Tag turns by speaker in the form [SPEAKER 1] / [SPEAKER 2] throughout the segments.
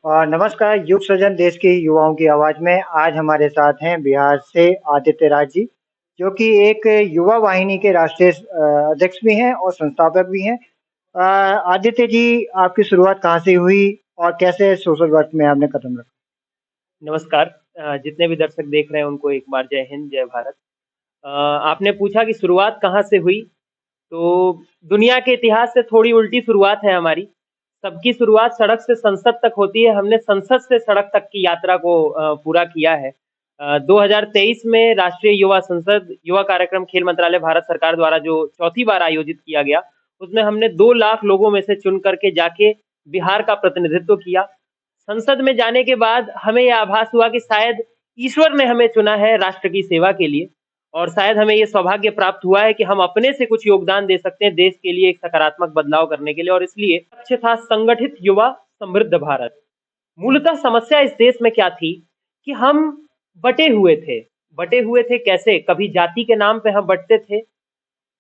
[SPEAKER 1] नमस्कार, युग सृजन देश के युवाओं की आवाज़ में आज हमारे साथ हैं बिहार से आदित्य राज जी, जो कि एक युवा वाहिनी के राष्ट्रीय अध्यक्ष भी हैं और संस्थापक भी हैं। आदित्य जी, आपकी शुरुआत कहाँ से हुई और कैसे सोशल वर्क में आपने कदम रखा?
[SPEAKER 2] नमस्कार। जितने भी दर्शक देख रहे हैं उनको एक बार जय हिंद, जय भारत। आपने पूछा कि शुरुआत कहाँ से हुई, तो दुनिया के इतिहास से थोड़ी उल्टी शुरुआत है हमारी। सबकी शुरुआत सड़क से संसद तक होती है, हमने संसद से सड़क तक की यात्रा को पूरा किया है। 2023 में राष्ट्रीय युवा संसद युवा कार्यक्रम खेल मंत्रालय भारत सरकार द्वारा जो चौथी बार आयोजित किया गया, उसमें हमने 2 लाख लोगों में से चुन करके जाके बिहार का प्रतिनिधित्व किया। संसद में जाने के बाद हमें यह आभास हुआ कि शायद ईश्वर ने हमें चुना है राष्ट्र की सेवा के लिए और शायद हमें ये सौभाग्य प्राप्त हुआ है कि हम अपने से कुछ योगदान दे सकते हैं देश के लिए एक सकारात्मक बदलाव करने के लिए और इसलिए लक्ष्य था संगठित युवा समृद्ध भारत। मूलतः समस्या इस देश में क्या थी कि हम बटे हुए थे। बटे हुए थे कैसे? कभी जाति के नाम पे हम बंटते थे,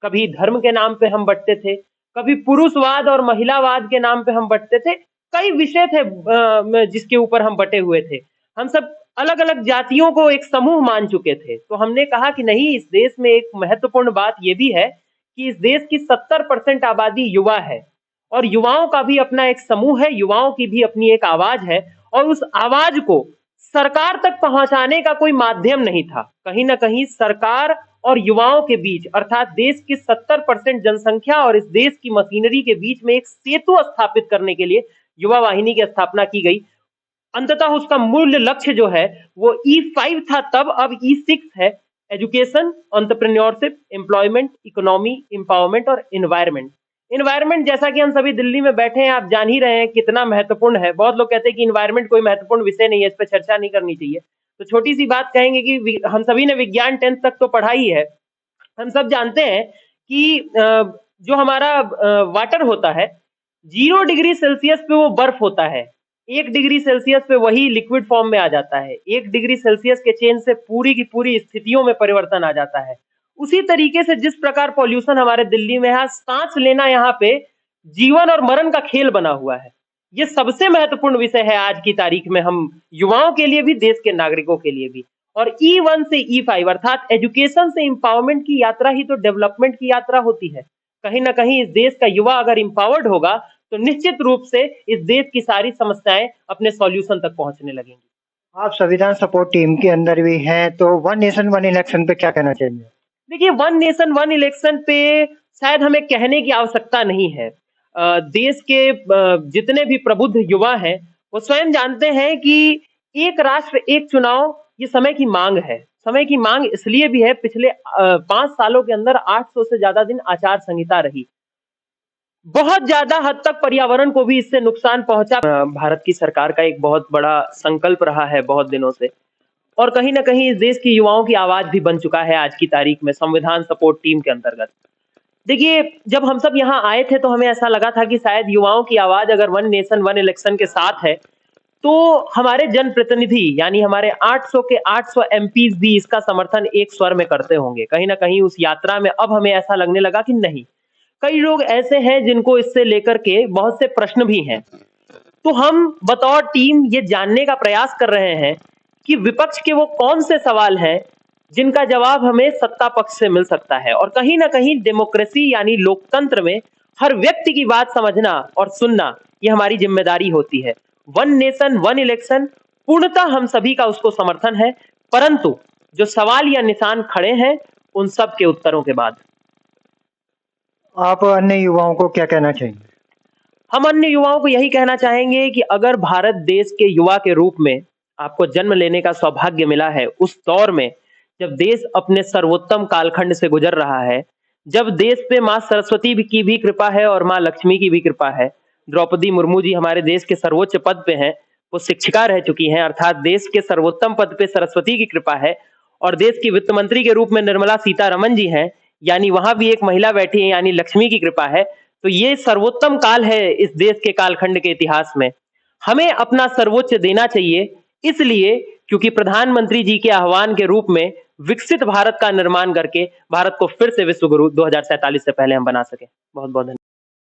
[SPEAKER 2] कभी धर्म के नाम पे हम बंटते थे, कभी पुरुषवाद और महिलावाद के नाम पे हम बंटते थे। कई विषय थे जिसके ऊपर हम बटे हुए थे। हम सब अलग-अलग जातियों को एक समूह मान चुके थे। तो हमने कहा कि नहीं, इस देश में एक महत्वपूर्ण बात ये भी है कि इस देश की 70% आबादी युवा है और युवाओं का भी अपना एक समूह है, युवाओं की भी अपनी एक आवाज है और उस आवाज को सरकार तक पहुंचाने का कोई माध्यम नहीं था। कहीं ना कहीं सरकार और युवाओं के बीच अर्थात देश की 70% जनसंख्या और इस देश की मशीनरी के बीच में एक सेतु स्थापित करने के लिए युवा वाहिनी की स्थापना की गई। अंततः उसका मूल लक्ष्य जो है वो E5 था तब, अब E6 है। Education, entrepreneurship, employment, economy, empowerment और एनवायरमेंट। एनवायरमेंट जैसा कि हम सभी दिल्ली में बैठे हैं, आप जान ही रहे हैं कितना महत्वपूर्ण है। बहुत लोग कहते हैं कि एनवायरमेंट कोई महत्वपूर्ण विषय नहीं है, इस पर चर्चा नहीं करनी चाहिए। तो छोटी सी बात कहेंगे कि हम सभी ने विज्ञान 10th तक तो पढ़ा ही है। हम सब जानते हैं कि जो हमारा वाटर होता है, 0 डिग्री सेल्सियस पे वो बर्फ होता है, 1 डिग्री सेल्सियस पे वही लिक्विड फॉर्म में आ जाता है। 1 डिग्री सेल्सियस के चेंज से पूरी की पूरी स्थितियों में परिवर्तन आ जाता है। उसी तरीके से जिस प्रकार पॉल्यूशन हमारे दिल्ली में है, सांस लेना यहाँ पे जीवन और मरण का खेल बना हुआ है। ये सबसे महत्वपूर्ण विषय है आज की तारीख में, हम युवाओं के लिए भी, देश के नागरिकों के लिए भी। और E1 से E5 अर्थात एजुकेशन से एम्पावरमेंट की यात्रा ही तो डेवलपमेंट की यात्रा होती है। कहीं ना कहीं इस देश का युवा अगर एम्पावर्ड होगा तो निश्चित रूप से इस देश की सारी समस्याएं अपने सॉल्यूशन तक पहुंचने लगेंगी।
[SPEAKER 1] आप संविधान सपोर्ट टीम के अंदर भी हैं, तो वन नेशन वन इलेक्शन पे क्या कहना चाहेंगे?
[SPEAKER 2] देखिए, वन नेशन वन इलेक्शन पे शायद हमें कहने की आवश्यकता नहीं है। देश के जितने भी प्रबुद्ध युवा हैं वो स्वयं जानते हैं कि एक राष्ट्र एक चुनाव ये समय की मांग है। समय की मांग इसलिए भी है, पिछले 5 सालों के अंदर 800 से ज्यादा दिन आचार संहिता रही। बहुत ज्यादा हद तक पर्यावरण को भी इससे नुकसान पहुंचा। भारत की सरकार का एक बहुत बड़ा संकल्प रहा है बहुत दिनों से और कहीं ना कहीं इस देश की युवाओं की आवाज भी बन चुका है आज की तारीख में संविधान सपोर्ट टीम के अंतर्गत। देखिए, जब हम सब यहाँ आए थे तो हमें ऐसा लगा था कि शायद युवाओं की आवाज अगर वन नेशन वन इलेक्शन के साथ है तो हमारे जनप्रतिनिधि यानी हमारे 800 के 800 एमपीज भी इसका समर्थन एक स्वर में करते होंगे। कहीं ना कहीं उस यात्रा में अब हमें ऐसा लगने लगा कि नहीं, कई लोग ऐसे हैं जिनको इससे लेकर के बहुत से प्रश्न भी हैं। तो हम बतौर टीम ये जानने का प्रयास कर रहे हैं कि विपक्ष के वो कौन से सवाल हैं जिनका जवाब हमें सत्ता पक्ष से मिल सकता है। और कहीं ना कहीं डेमोक्रेसी यानी लोकतंत्र में हर व्यक्ति की बात समझना और सुनना ये हमारी जिम्मेदारी होती है। वन नेशन वन इलेक्शन पूर्णतः हम सभी का उसको समर्थन है, परंतु जो सवाल या निशान खड़े हैं उन सब के उत्तरों के बाद।
[SPEAKER 1] आप अन्य युवाओं को क्या कहना चाहेंगे?
[SPEAKER 2] हम अन्य युवाओं को यही कहना चाहेंगे कि अगर भारत देश के युवा के रूप में आपको जन्म लेने का सौभाग्य मिला है, उस दौर में जब देश अपने सर्वोत्तम कालखंड से गुजर रहा है, जब देश पे माँ सरस्वती की भी कृपा है और माँ लक्ष्मी की भी कृपा है। द्रौपदी मुर्मू जी हमारे देश के सर्वोच्च पद पे हैं, वो शिक्षिका रह चुकी हैं, अर्थात देश के सर्वोत्तम पद पे सरस्वती की कृपा है। और देश की वित्त मंत्री के रूप में निर्मला सीतारमन जी हैं, यानी वहां भी एक महिला बैठी है, यानी लक्ष्मी की कृपा है। तो ये सर्वोत्तम काल है इस देश के कालखंड के इतिहास में। हमें अपना सर्वोच्च देना चाहिए, इसलिए क्योंकि प्रधानमंत्री जी के आह्वान के रूप में विकसित भारत का निर्माण करके भारत को फिर से विश्व गुरु 2047 से पहले हम बना सके। बहुत बहुत धन्यवाद।